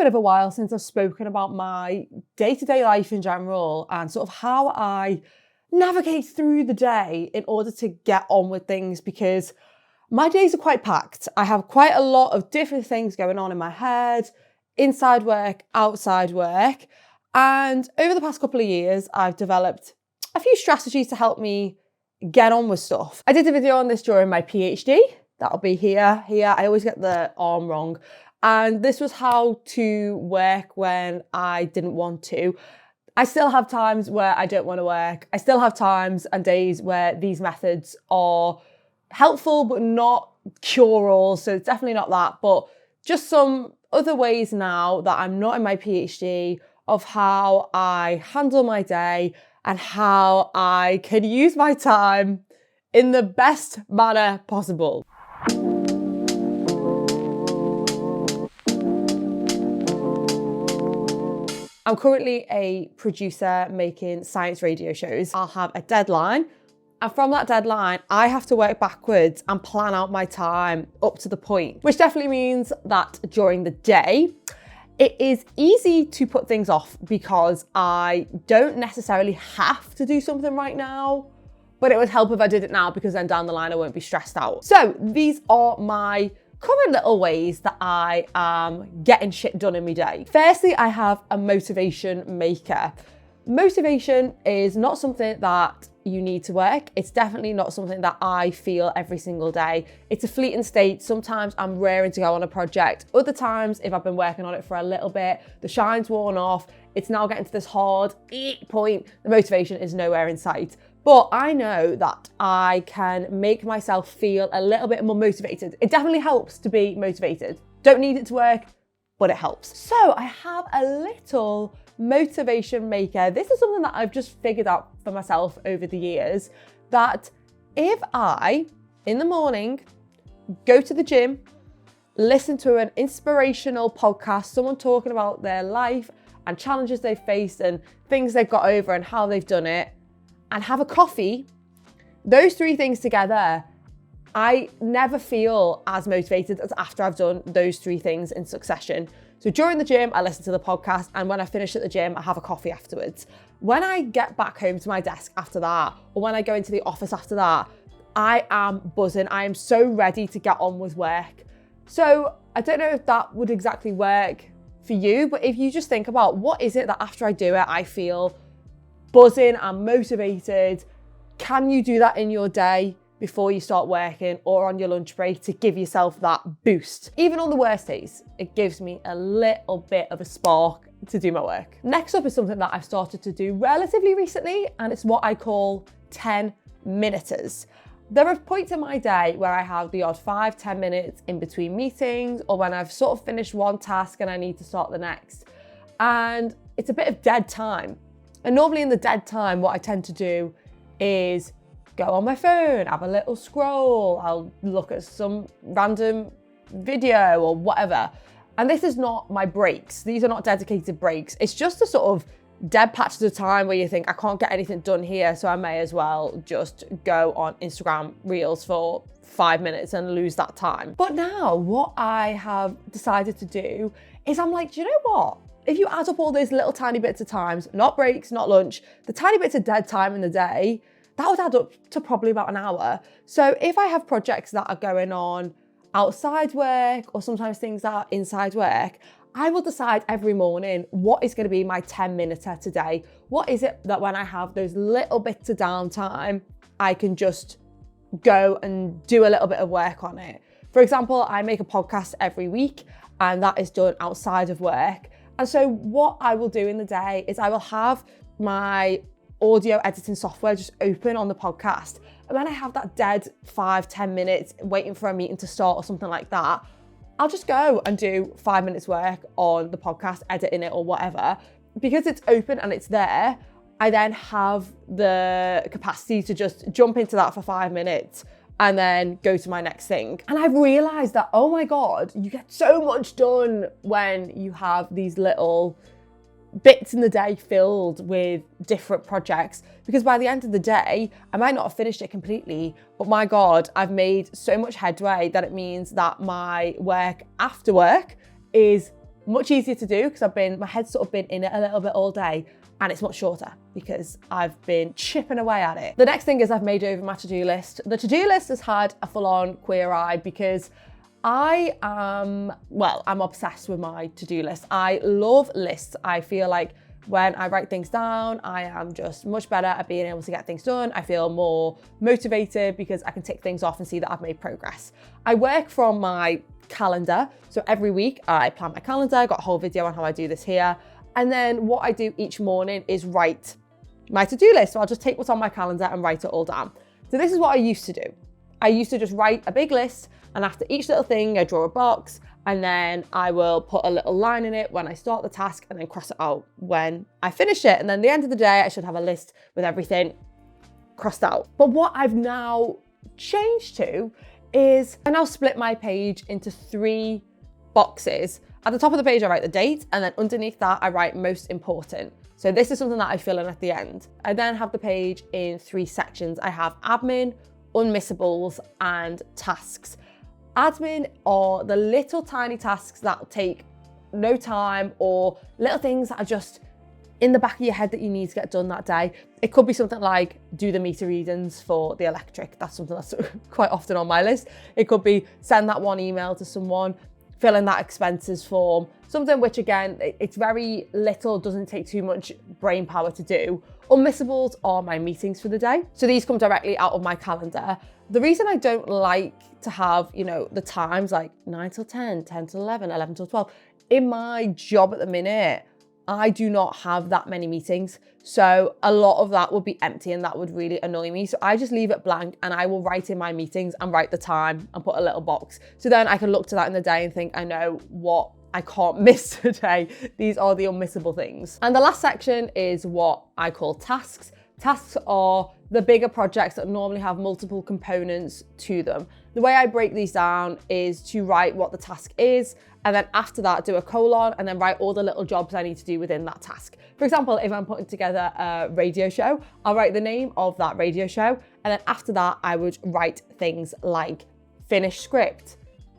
bit of a while since I've spoken about my day-to-day life in general and sort of how I navigate through the day in order to get on with things, because my days are quite packed. I have quite a lot of different things going on in my head, inside work, outside work. And over the past couple of years, I've developed a few strategies to help me get on with stuff. I did a video on this during my PhD. That'll be here. I always get the arm wrong. And this was how to work when I didn't want to. I still have times where I don't want to work. I still have times and days where these methods are helpful, but not cure-all. So it's definitely not that, but just some other ways now that I'm not in my PhD of how I handle my day and how I can use my time in the best manner possible. I'm currently a producer making science radio shows. I'll have a deadline, and from that deadline, I have to work backwards and plan out my time up to the point, which definitely means that during the day, it is easy to put things off because I don't necessarily have to do something right now, but it would help if I did it now because then down the line I won't be stressed out. So these are my current little ways that I am getting shit done in my day. Firstly, I have a motivation maker. Motivation is not something that you need to work. It's definitely not something that I feel every single day. It's a fleeting state. Sometimes I'm raring to go on a project. Other times, if I've been working on it for a little bit, the shine's worn off, it's now getting to this hard point, the motivation is nowhere in sight. But I know that I can make myself feel a little bit more motivated. It definitely helps to be motivated. Don't need it to work, but it helps. So I have a little motivation maker. This is something that I've just figured out for myself over the years, that if I, in the morning, go to the gym, listen to an inspirational podcast, someone talking about their life and challenges they've faced and things they've got over and how they've done it, and have a coffee, those three things together, I never feel as motivated as after I've done those three things in succession. So during the gym, I listen to the podcast, and when I finish at the gym, I have a coffee afterwards. When I get back home to my desk after that, or when I go into the office after that, I am buzzing. I am so ready to get on with work. So I don't know if that would exactly work for you, but if you just think about what is it that after I do it, I feel buzzing and motivated. Can you do that in your day before you start working or on your lunch break to give yourself that boost? Even on the worst days, it gives me a little bit of a spark to do my work. Next up is something that I've started to do relatively recently, and it's what I call 10-minuters. There are points in my day where I have the odd 5-10 minutes in between meetings, or when I've sort of finished one task and I need to start the next. And it's a bit of dead time. And normally in the dead time, what I tend to do is go on my phone, have a little scroll, I'll look at some random video or whatever. And this is not my breaks. These are not dedicated breaks. It's just a sort of dead patches of time where you think, I can't get anything done here, so I may as well just go on Instagram Reels for 5 minutes and lose that time. But now what I have decided to do is I'm like, do you know what? If you add up all those little tiny bits of times, not breaks, not lunch, the tiny bits of dead time in the day, that would add up to probably about an hour. So if I have projects that are going on outside work, or sometimes things that are inside work, I will decide every morning what is going to be my 10-minuter today. What is it that when I have those little bits of downtime, I can just go and do a little bit of work on it. For example, I make a podcast every week, and that is done outside of work. And so what I will do in the day is I will have my audio editing software just open on the podcast. And when I have that dead 5-10 minutes waiting for a meeting to start or something like that, I'll just go and do 5 minutes work on the podcast, editing it or whatever. Because it's open and it's there, I then have the capacity to just jump into that for 5 minutes and then go to my next thing. And I've realized that, oh my God, you get so much done when you have these little bits in the day filled with different projects, because by the end of the day, I might not have finished it completely, but my God, I've made so much headway that it means that my work after work is much easier to do because my head's sort of been in it a little bit all day, and it's much shorter because I've been chipping away at it. The next thing is I've made over my to-do list. The to-do list has had a full-on queer eye because I'm obsessed with my to-do list. I love lists. I feel like when I write things down, I am just much better at being able to get things done. I feel more motivated because I can tick things off and see that I've made progress. I work from my calendar. So every week I plan my calendar. I got a whole video on how I do this here. And then what I do each morning is write my to-do list. So I'll just take what's on my calendar and write it all down. So this is what I used to do. I used to just write a big list, and after each little thing, I draw a box, and then I will put a little line in it when I start the task and then cross it out when I finish it. And then at the end of the day, I should have a list with everything crossed out. But what I've now changed to is I now split my page into 3 boxes. At the top of the page, I write the date, and then underneath that, I write most important. So this is something that I fill in at the end. I then have the page in 3 sections. I have admin, unmissables, and tasks. Admin are the little tiny tasks that take no time, or little things that are just in the back of your head that you need to get done that day. It could be something like do the meter readings for the electric. That's something that's quite often on my list. It could be send that one email to someone, fill in that expenses form, something which again, it's very little, doesn't take too much brain power to do. Unmissables are my meetings for the day. So these come directly out of my calendar. The reason I don't like to have, the times like 9 till 10, 10 till 11, 11 till 12, in my job at the minute, I do not have that many meetings. So a lot of that would be empty, and that would really annoy me. So I just leave it blank, and I will write in my meetings and write the time and put a little box. So then I can look to that in the day and think, I know what I can't miss today. These are the unmissable things. And the last section is what I call tasks. Tasks are the bigger projects that normally have multiple components to them. The way I break these down is to write what the task is, and then after that do a colon, and then write all the little jobs I need to do within that task. For example, if I'm putting together a radio show, I'll write the name of that radio show, and then after that I would write things like finish script,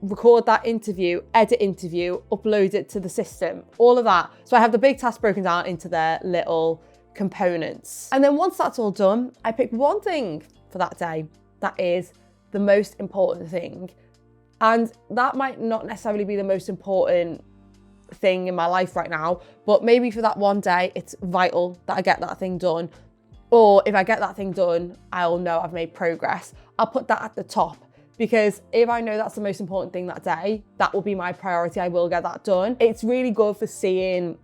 record that interview, edit interview, upload it to the system, all of that. So I have the big task broken down into their little components. And then once that's all done, I pick one thing for that day that is the most important thing. And that might not necessarily be the most important thing in my life right now, but maybe for that one day, it's vital that I get that thing done. Or if I get that thing done, I'll know I've made progress. I'll put that at the top, because if I know that's the most important thing that day, that will be my priority. I will get that done. It's really good for seeing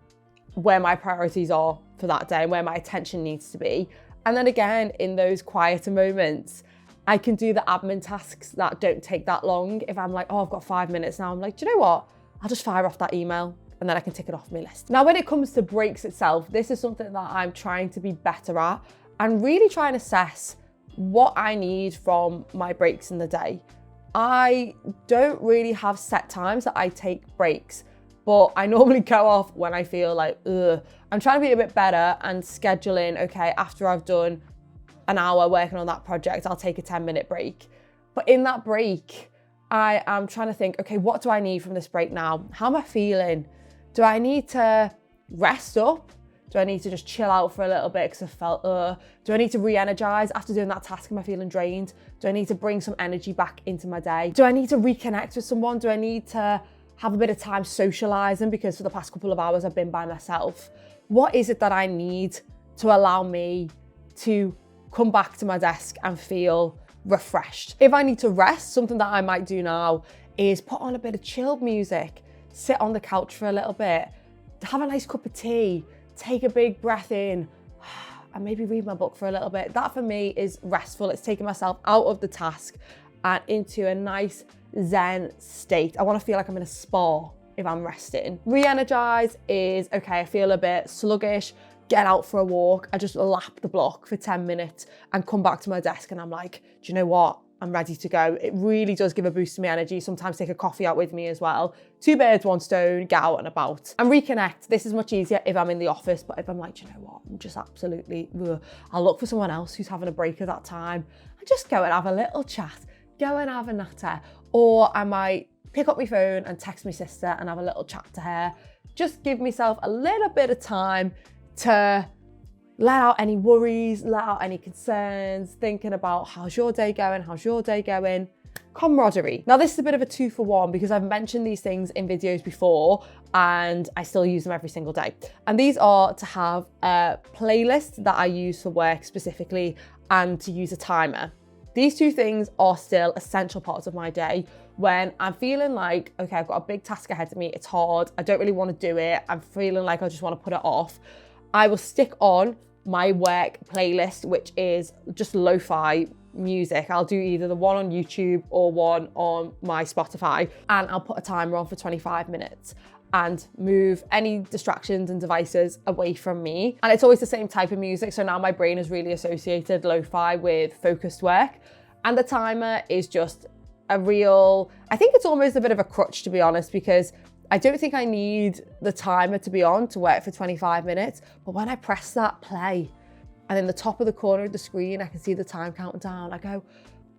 where my priorities are for that day and where my attention needs to be. And then again, in those quieter moments, I can do the admin tasks that don't take that long. If I'm like, oh, I've got 5 minutes now, I'm like, do you know what? I'll just fire off that email and then I can tick it off my list. Now, when it comes to breaks itself, this is something that I'm trying to be better at and really try and assess what I need from my breaks in the day. I don't really have set times that I take breaks, but I normally go off when I feel like, ugh. I'm trying to be a bit better and scheduling, okay, after I've done an hour working on that project, I'll take a 10-minute break. But in that break, I am trying to think, okay, what do I need from this break now? How am I feeling? Do I need to rest up? Do I need to just chill out for a little bit because I felt, do I need to re-energize after doing that task? Am I feeling drained? Do I need to bring some energy back into my day? Do I need to reconnect with someone? Do I need to have a bit of time socializing because for the past couple of hours I've been by myself? What is it that I need to allow me to come back to my desk and feel refreshed? If I need to rest, something that I might do now is put on a bit of chilled music, sit on the couch for a little bit, have a nice cup of tea, take a big breath in, and maybe read my book for a little bit. That for me is restful. It's taking myself out of the task and into a nice zen state. I want to feel like I'm in a spa if I'm resting. Re-energize is, okay, I feel a bit sluggish, get out for a walk. I just lap the block for 10 minutes and come back to my desk and I'm like, do you know what? I'm ready to go. It really does give a boost to my energy. Sometimes take a coffee out with me as well. 2 birds, 1 stone, get out and about. And reconnect. This is much easier if I'm in the office, but if I'm like, do you know what? I'm just absolutely, I'll look for someone else who's having a break at that time and just go and have a little chat, go and have a natter. Or I might pick up my phone and text my sister and have a little chat to her. Just give myself a little bit of time to let out any worries, let out any concerns, thinking about how's your day going, camaraderie. Now this is a bit of a 2-for-1 because I've mentioned these things in videos before and I still use them every single day. And these are to have a playlist that I use for work specifically and to use a timer. These 2 things are still essential parts of my day when I'm feeling like, okay, I've got a big task ahead of me, it's hard, I don't really want to do it, I'm feeling like I just want to put it off. I will stick on my work playlist, which is just lo-fi music. I'll do either the one on YouTube or one on my Spotify, and I'll put a timer on for 25 minutes and move any distractions and devices away from me. And it's always the same type of music. So now my brain has really associated lo-fi with focused work. And the timer is just a real, I think it's almost a bit of a crutch, to be honest, because I don't think I need the timer to be on to work for 25 minutes. But when I press that play, and in the top of the corner of the screen, I can see the time counting down. I go,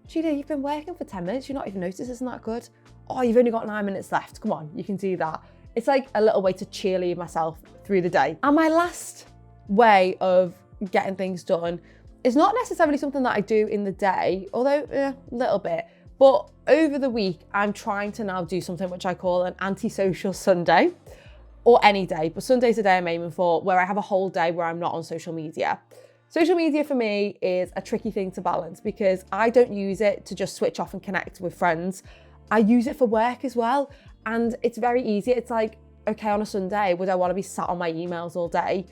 Gina, you've been working for 10 minutes. You're not even noticed, isn't that good? Oh, you've only got 9 minutes left. Come on, you can do that. It's like a little way to cheerlead myself through the day. And my last way of getting things done is not necessarily something that I do in the day, although a little bit. But over the week, I'm trying to now do something which I call an anti-social Sunday, or any day, but Sunday's the day I'm aiming for, where I have a whole day where I'm not on social media. Social media for me is a tricky thing to balance because I don't use it to just switch off and connect with friends. I use it for work as well. And it's very easy. It's like, okay, on a Sunday, would I want to be sat on my emails all day?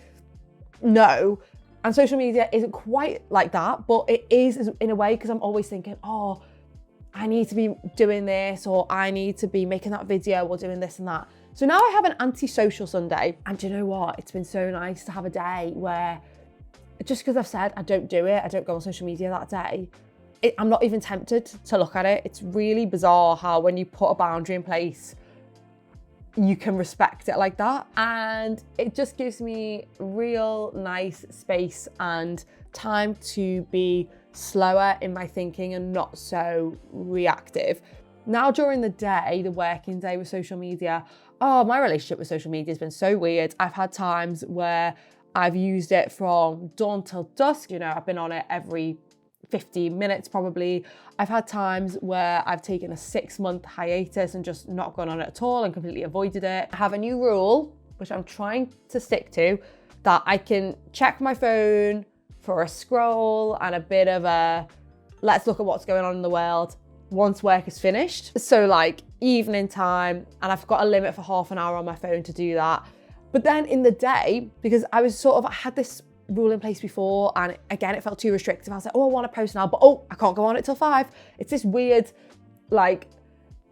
No. And social media isn't quite like that, but it is in a way, because I'm always thinking, oh, I need to be doing this, or I need to be making that video, or doing this and that. So now I have an anti-social Sunday. And do you know what? It's been so nice to have a day where, just because I've said I don't do it, I don't go on social media that day, I'm not even tempted to look at it. It's really bizarre how when you put a boundary in place, you can respect it like that. And it just gives me real nice space and time to be slower in my thinking and not so reactive. Now during the day, the working day with social media, oh, my relationship with social media has been so weird. I've had times where I've used it from dawn till dusk. You know, I've been on it every 15 minutes probably. I've had times where I've taken a 6-month hiatus and just not gone on it at all and completely avoided it. I have a new rule, which I'm trying to stick to, that I can check my phone for a scroll and a bit of a, let's look at what's going on in the world once work is finished. So like evening time, and I've got a limit for half an hour on my phone to do that. But then in the day, because I had this rule in place before, and again, it felt too restrictive. I was like, oh, I want to post now, but oh, I can't go on it till 5. It's this weird, like,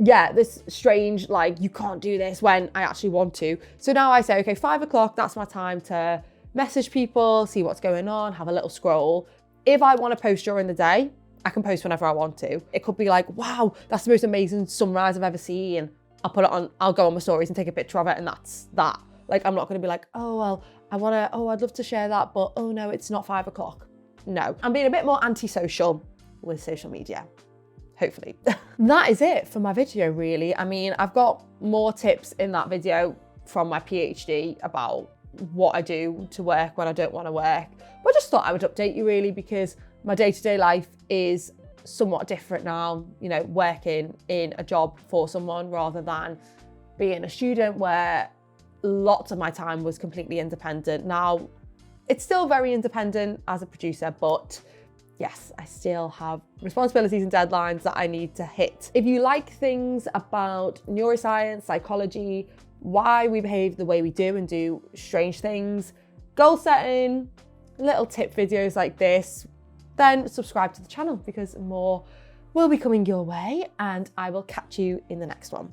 yeah, this strange, like, you can't do this when I actually want to. So now I say, okay, 5 o'clock, that's my time to message people, see what's going on, have a little scroll. If I want to post during the day, I can post whenever I want to. It could be like, wow, that's the most amazing sunrise I've ever seen. I'll put it on, I'll go on my stories and take a picture of it, and that's that. Like, I'm not going to be like, oh, well, I'd love to share that, but oh no, it's not 5 o'clock. No, I'm being a bit more antisocial with social media, hopefully. That is it for my video, really. I mean, I've got more tips in that video from my PhD about what I do to work when I don't want to work. But I just thought I would update you really, because my day-to-day life is somewhat different now, you know, working in a job for someone rather than being a student where lots of my time was completely independent. Now, it's still very independent as a producer, but yes, I still have responsibilities and deadlines that I need to hit. If you like things about neuroscience, psychology, why we behave the way we do and do strange things, goal setting, little tip videos like this, then subscribe to the channel because more will be coming your way, and I will catch you in the next one.